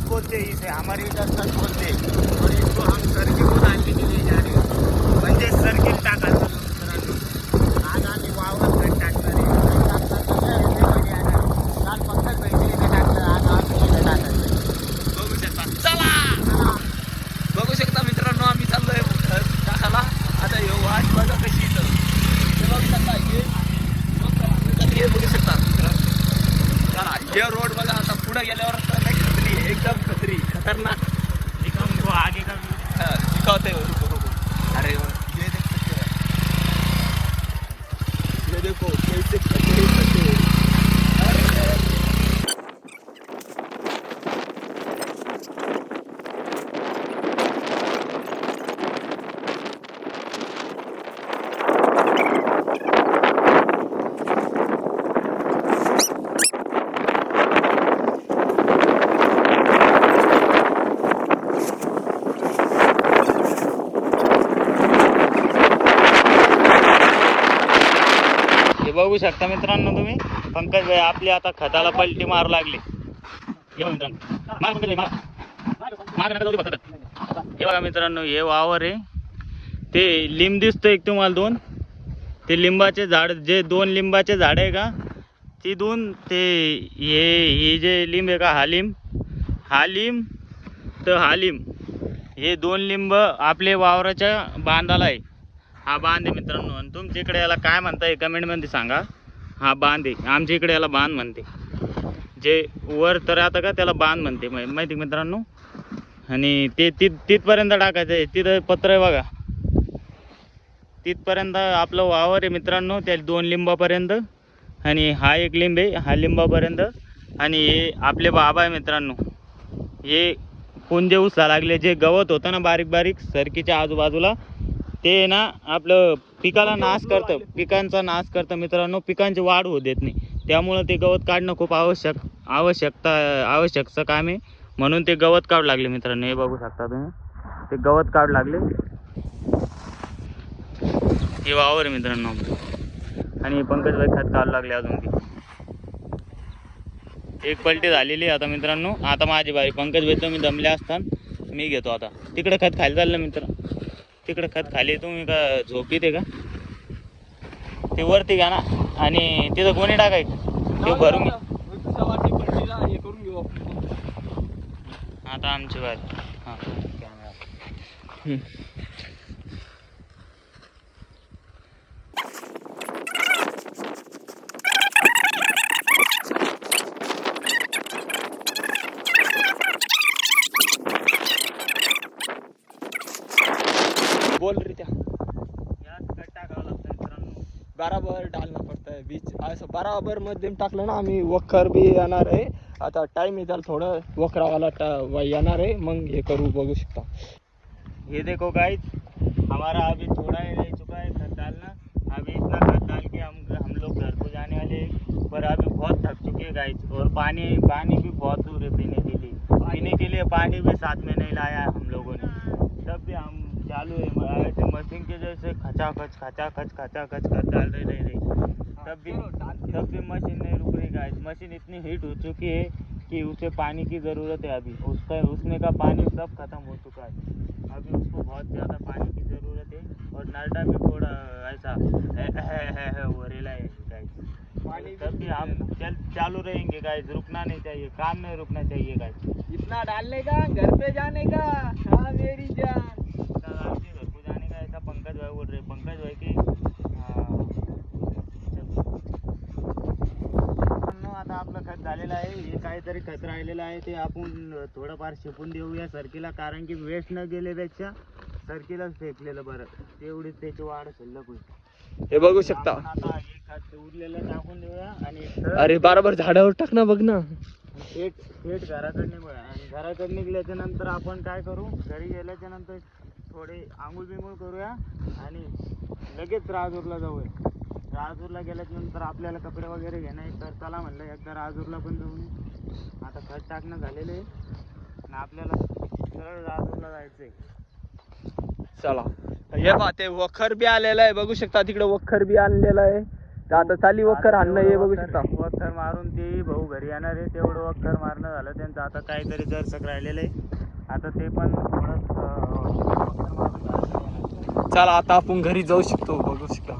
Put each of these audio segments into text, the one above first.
बोलते इसे हमारे इधर सच बोलते और इसको हम सर्किल को डालने के लिए जा रहे हैं म्हणजे सर्किल टाकायचं मित्रांनो. आज आम्ही वावरात खत टाकणार आहे. काल पंकज भाईने इथे टाकलं, आज आम्ही इथे टाकायचं. बघू शकता. चला बघू शकता मित्रांनो, आम्ही चाललोय खत टाकायला. आता हे वाट बघा कशी इथं हे बघू शकता. हे बघू शकता मित्रांनो. चला हे रोड बघा. आता पुढे गेल्यावर एकदम खतरी खतरनाक दिखाऊंगा आगे का दिखाते हो. रुको रुको. अरे ये देख सकते हैं, ये देखो कैसे खतरे खतरे. बघू शकता मित्रांनो तुम्ही, पंकज भाई आपली आता खताला पलटी मारू लागले. हे बघा मित्रांनो, हे वावर आहे. ते लिंब दिसतो एक तुम्हाला दोन, ते लिंबाचे झाड, जे दोन लिंबाचे झाड आहे का, तिथून ते हे जे लिंब आहे का, हा लिंब तर हा लिंब, हे दोन लिंब आपले वावराच्या बांधाला आहे. हा बांध आहे मित्रांनो. आणि तुमच्या इकडे याला काय म्हणताय कमेंटमध्ये सांगा. हा बांध आहे, आमच्या इकडे याला बांध म्हणते. जे वर तर आता का त्याला बांध म्हणते माहिती मित्रांनो. आणि ते तिथपर्यंत टाकायचं आहे. तिथं पत्र आहे बघा, तिथपर्यंत आपलं वावर आहे मित्रांनो, त्या दोन लिंबापर्यंत. आणि हा एक लिंब आहे, हा लिंबापर्यंत. आणि हे आपले बाबा आहे मित्रांनो. हे पुंजे उचला लागले, जे गवत होतं ना बारीक बारीक सरकीच्या आजूबाजूला, ते ना आपलं पिकाला नाश करतं, पिकांचा नाश करतं मित्रांनो. पिकांची वाढ होऊ देत नाही. त्यामुळं ते गवत काढणं खूप आवश्यकचं काम आहे. म्हणून ते गवत काढू लागले मित्रांनो. हे बघू शकता तुम्ही, ते गवत काढू लागले. हे वावर आहे मित्रांनो. आणि पंकज भाई खत काढू लागले अजून ती. एक पलटी झालेली आता मित्रांनो. आता माझी बाई. पंकज भाई तुम्ही दमले असताना मी घेतो आता. तिकडे खत खाली चाललं मित्र, तिकडे खत खाली. तुम्ही का झोपीत आहे का, ते वरती घ्या ना. आणि तिथं कोणी टाकायचं ते भरून घ्या. आता आमची बारी. हां बोल रही क्या, बराबर डालना पड़ता है बीच. असं बराबर मध्यम टाकलं ना आम्ही. वखर बी येणार आहे आता. टाइम येताल थोडं वखरावाला येणार आहे, मग हे करू. बघू शकता. ये देखो गाइस, हमारा अभी थोड़ा ही रह चुका है खत डालना. अभी इतना खत डाल के हम लोग घर को जाने वाले हैं. पर अभी बहुत थक चुके हैं गाइस. और पानी भी बहुत दूर है पीने के लिए. पानी भी साथ में नहीं लाया है हम लोगों ने. तब भी हम चालू है ऐसे मशीन के जैसे खचाखच खत डाल रहे. तब भी मशीन नहीं रुक रही गाइस. मशीन इतनी हीट हो चुकी है कि उसे पानी की ज़रूरत है. अभी उसने का पानी सब खत्म हो चुका है. अभी उसको बहुत ज़्यादा पानी की ज़रूरत है. और नलडा भी थोड़ा ऐसा हो रेला है गाइस. तब भी हम चालू रहेंगे गाइस. रुकना नहीं चाहिए, काम नहीं रुकना चाहिए गाइस. इतना डालने का, घर पे जाने का. हाँ मेरी जान. घर को जाने का ऐसा पंकज भाई बोल रहे. पंकज भाई की आता आपलं खत झालेलं आहे. हे काहीतरी खत राहिलेलं आहे ते आपण थोडंफार शिपून देऊया सरकीला. कारण की वेस्ट न गेल्यापेक्षा सरकीलाच फेकलेलं बरं. तेवढीच त्याची वाढ शिल्लक होईल. हे बघू शकता. आता हे खत उरलेलं टाकून देऊया. आणि अरे बराबर झाडावर टाक ना. बघ ना. थेट घराकडे निघूया. आणि घराकडे निघल्याच्या नंतर आपण काय करू, घरी गेल्याच्या नंतर थोडे आंघोळ बिंघोळ करूया आणि लगेच राजूरला जाऊया. राजूरला गेल्याच्यानंतर आपल्याला कपडे वगैरे घेणे. तर चला म्हणलं एकदा राजूरला पण जाऊन. आता खत टाकणं झालेलं आहे आणि आपल्याला सरळ राजूरला जायचं आहे. चला हे पहा ते वखर बी आलेलं आहे, बघू शकता तिकडे वखर बी आणलेलं आहे. तर आता चाली वखर आणणं हे बघू शकता. वखर मारून ते भाऊ घरी येणार आहे, तेवढं वखर मारणं झालं त्यांचं. आता काहीतरी दर्शक राहिलेलं आहे, आता ते पण थोडं वखर मारून. चला आता आपण घरी जाऊ शकतो, बघू शकता.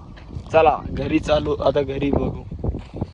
चला घरी चालू, आता घरी बघू.